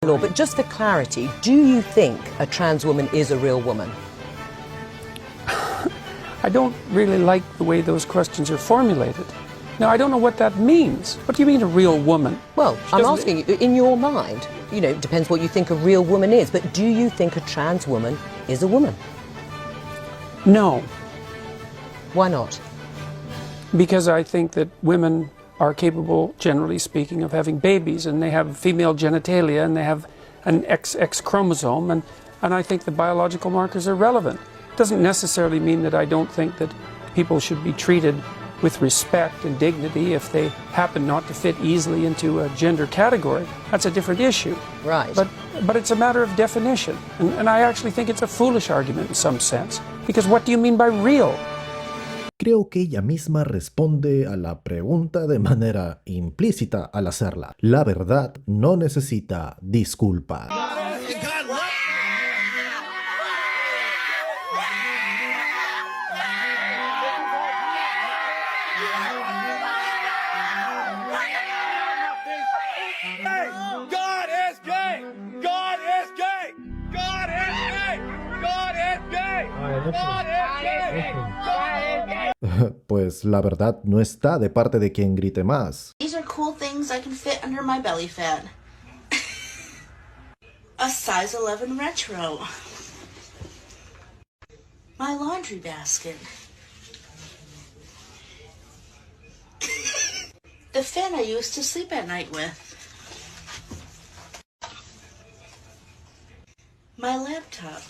law, but just for clarity, do you think a trans woman is a real woman? I don't really like the way those questions are formulated. Now, I don't know what that means. What do you mean a real woman? Well, I'm asking you, in your mind, you know, it depends what you think a real woman is, but do you think a trans woman is a woman? No, Why not? because I think that women are capable, generally speaking, of having babies, and they have female genitalia, and they have an XX chromosome, and I think the biological markers are relevant. It doesn't necessarily mean that I don't think that people should be treated with respect and dignity if they happen not to fit easily into a gender category. That's a different issue. Right. But it's a matter of definition, and I actually think it's a foolish argument in some sense, because what do you mean by real? Creo que ella misma responde a la pregunta de manera implícita al hacerla. La verdad no necesita disculpas. Pues la verdad no está de parte de quien grite más. These are cool things I can fit under my belly fat. A size 11 retro. My laundry basket. The fan I used to sleep at night with. My laptop.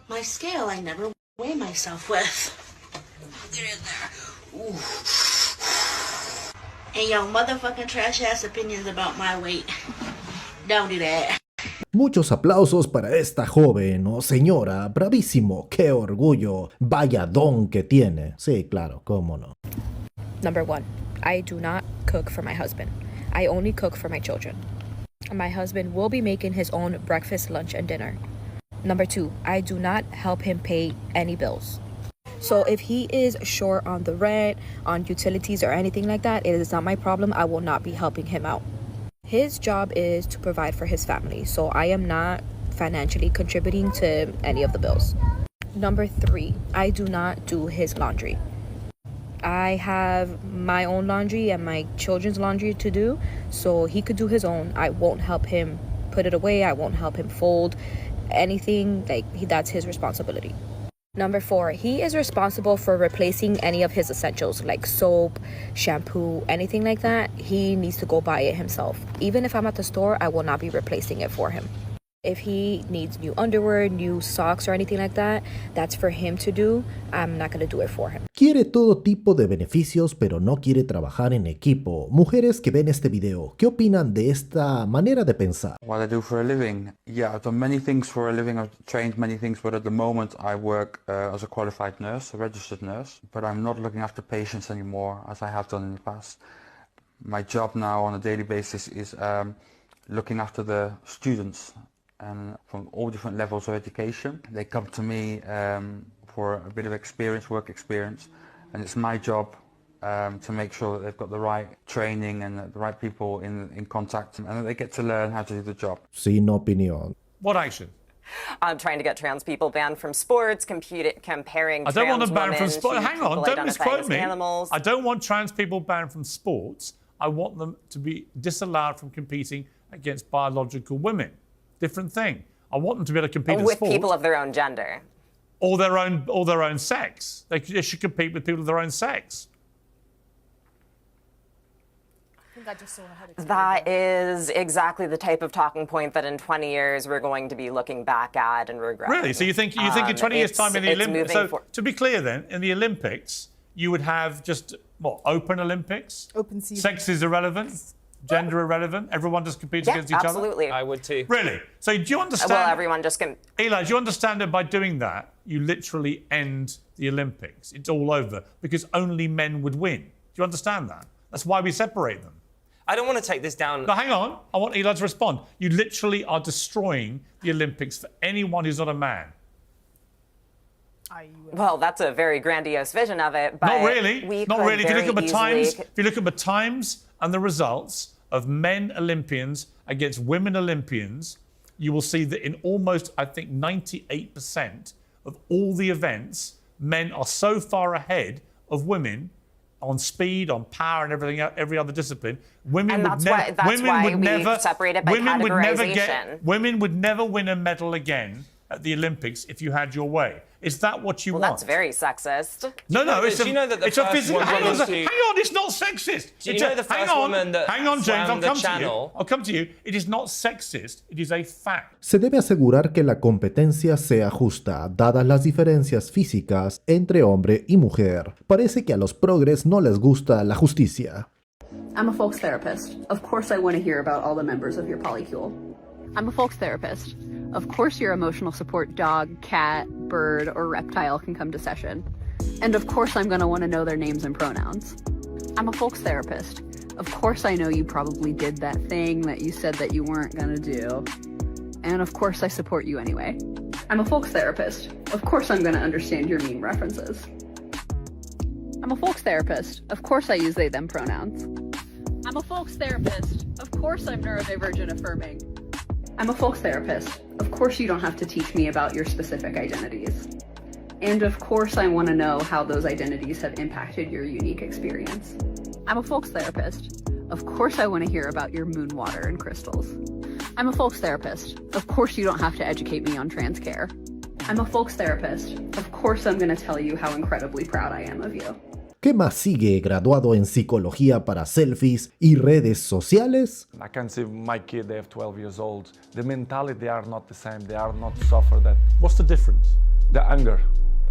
My scale I never weigh myself with. They're in there. Ooh. And your motherfucking trash ass opinions about my weight. Don't do that. Muchos aplausos para esta joven o señora, bravísimo, qué orgullo, vaya don que tiene. Sí, claro, cómo no. Number 1, I do not cook for my husband. I only cook for my children. My husband will be making his own breakfast, lunch, and dinner. Number 2, I do not help him pay any bills. So if he is short on the rent, on utilities, or anything like that, it is not my problem. I will not be helping him out. His job is to provide for his family, so I am not financially contributing to any of the bills. Number 3, I do not do his laundry. I have my own laundry and my children's laundry to do, so he could do his own. I won't help him put it away. I won't help him fold anything. That's his responsibility. Number 4, he is responsible for replacing any of his essentials like soap, shampoo, anything like that. He needs to go buy it himself. Even if I'm at the store, I will not be replacing it for him. If he needs new underwear, new socks, or anything like that, that's for him to do. I'm not going to do it for him. Quiere todo tipo de beneficios, pero no quiere trabajar en equipo. Mujeres que ven este video, ¿qué opinan de esta manera de pensar? What I do for a living? Yeah, I've done many things for a living. I've trained many things, but at the moment I work as a qualified nurse, a registered nurse. But I'm not looking after patients anymore, as I have done in the past. My job now on a daily basis is looking after the students, and from all different levels of education. They come to me for a bit of experience, work experience, and it's my job to make sure that they've got the right training and the right people in contact, and that they get to learn how to do the job. Sin opinión. What action? I'm trying to get trans people banned from sports, comparing I don't want to ban from trans sports. women Hang to on, people don't identifying misquote as me. animals. I don't want trans people banned from sports. I want them to be disallowed from competing against biological women. Different thing. I want them to be able to compete in with sport. people of their own gender. Or their own sex. They should compete with people of their own sex. That is exactly the type of talking point that in 20 years we're going to be looking back at and regretting. Really? So you think in 20 years' time in the Olympics? So to be clear then, in the Olympics, you would have just, what, open Olympics? Open season. Sex is irrelevant? Gender irrelevant? Everyone just competes against each other? Absolutely. I would too. Really? So do you understand? Well, everyone just can. Eli, do you understand that by doing that, you literally end the Olympics? It's all over because only men would win. Do you understand that? That's why we separate them. I don't want to take this down. Now, hang on. I want Eli to respond. You literally are destroying the Olympics for anyone who's not a man. Well, that's a very grandiose vision of it, but not really. We not could really. If you very look at the easily- times, if you look at the times and the results of men Olympians against women Olympians, you will see that in almost, I think, 98% of all the events, men are so far ahead of women on speed, on power, and everything, every other discipline. Women And would that's never. why Women would we never separate it by women would never categorization. women would never win a medal again at the Olympics if you had your way. Is that what you Well, want? that's very sexist. No, no, it's do you know that the it's a first physical. Hang woman on, to- hang on, it's not sexist. Do you It's know a- the hang first on, woman that hang on, James, swam I'll the come to you. channel? I'll come to you. It is not sexist. It is a fact. Se debe asegurar que la competencia sea justa, dadas las diferencias físicas entre hombre y mujer. Parece que a los progres no les gusta la justicia. I'm a folks therapist. Of course I want to hear about all the members of your polycule. I'm a folks therapist. Of course your emotional support dog, cat, bird, or reptile can come to session. And of course I'm going to want to know their names and pronouns. I'm a folks therapist. Of course I know you probably did that thing that you said that you weren't going to do. And of course I support you anyway. I'm a folks therapist. Of course I'm going to understand your meme references. I'm a folks therapist. Of course I use they, them pronouns. I'm a folks therapist. Of course I'm neurodivergent affirming. I'm a folks therapist. Of course you don't have to teach me about your specific identities. And of course I want to know how those identities have impacted your unique experience. I'm a folks therapist. Of course I want to hear about your moon water and crystals. I'm a folks therapist. Of course you don't have to educate me on trans care. I'm a folks therapist. Of course I'm going to tell you how incredibly proud I am of you. ¿Qué más sigue graduado en psicología para selfies y redes sociales? I can see my kid, they have 12 years old. The mentality, they are not the same. They are not suffer that. What's the difference? The anger.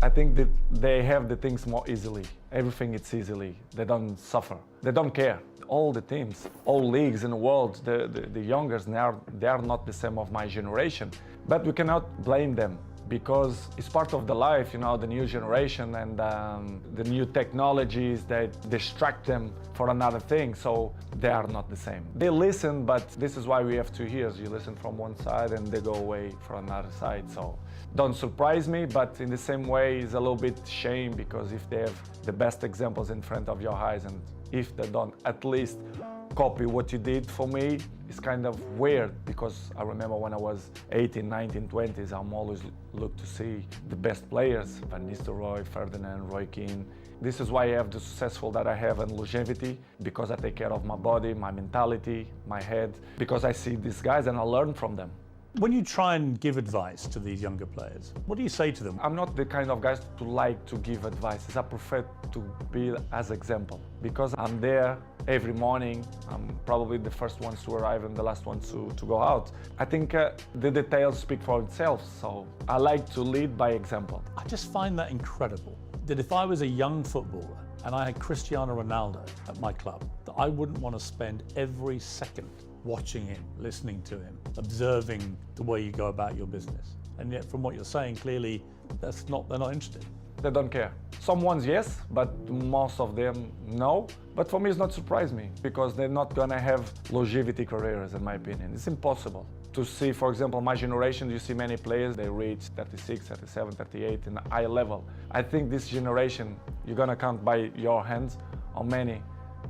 I think that they have the things more easily. Everything it's easily. They don't suffer. They don't care. All the teams, all leagues in the world, the youngers, they are not the same of my generation. But we cannot blame them, because it's part of the life, you know, the new generation and the new technologies that distract them for another thing, so they are not the same. They listen, but this is why we have 2 ears. You listen from one side and they go away from another side, so don't surprise me, but in the same way it's a little bit shame, because if they have the best examples in front of your eyes and if they don't at least copy what you did for me, it's kind of weird, because I remember when I was 18, 19, 20s, I'm always look to see the best players, Van Nistelrooy, Ferdinand, Roy Keane. This is why I have the successful that I have in longevity, because I take care of my body, my mentality, my head, because I see these guys and I learn from them. When you try and give advice to these younger players, what do you say to them? I'm not the kind of guy to like to give advice. I prefer to be as example, because I'm there every morning. I'm probably the first ones to arrive and the last ones to go out. I think the details speak for itself, so I like to lead by example. I just find that incredible, that if I was a young footballer and I had Cristiano Ronaldo at my club, that I wouldn't want to spend every second watching him, listening to him, observing the way you go about your business. And yet from what you're saying, clearly they're not interested. They don't care. Some ones yes, but most of them no. But for me it's not surprise me, because they're not gonna have longevity careers, in my opinion. It's impossible. To see, for example, my generation, you see many players, they reach 36, 37, 38 in a high level. I think this generation, you're gonna count by your hands how many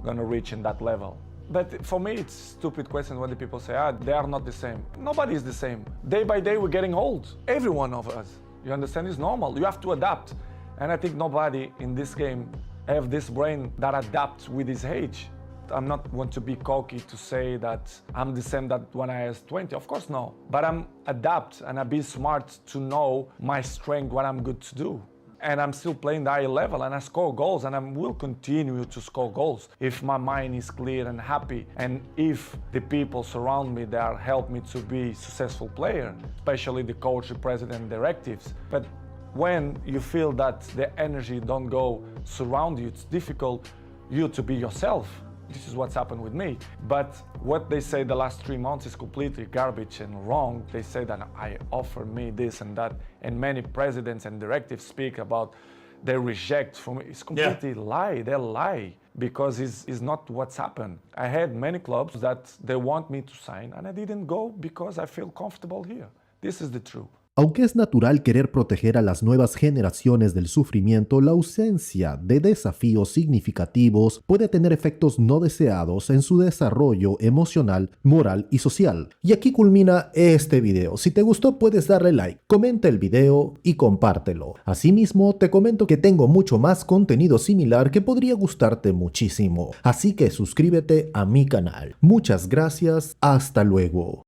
gonna reach in that level. But for me, it's stupid question when the people say, they are not the same. Nobody is the same. Day by day, we're getting old. Every one of us. You understand? It's normal. You have to adapt. And I think nobody in this game have this brain that adapts with his age. I'm not want to be cocky to say that I'm the same that when I was 20. Of course, no. But I'm adapt and I be smart to know my strength, what I'm good to do. And I'm still playing the high level and I score goals, and I will continue to score goals if my mind is clear and happy, and if the people surround me that help me to be a successful player, especially the coach, the president, directives. But when you feel that the energy don't go surround you, it's difficult you to be yourself. This is what's happened with me. But what they say the last 3 months is completely garbage and wrong. They say that I offer me this and that, and many presidents and directives speak about they reject from me. It's completely lie. They lie, because it's not what's happened. I had many clubs that they want me to sign and I didn't go because I feel comfortable here. This is the truth. Aunque es natural querer proteger a las nuevas generaciones del sufrimiento, la ausencia de desafíos significativos puede tener efectos no deseados en su desarrollo emocional, moral y social. Y aquí culmina este video. Si te gustó puedes darle like, comenta el video y compártelo. Asimismo, te comento que tengo mucho más contenido similar que podría gustarte muchísimo. Así que suscríbete a mi canal. Muchas gracias, hasta luego.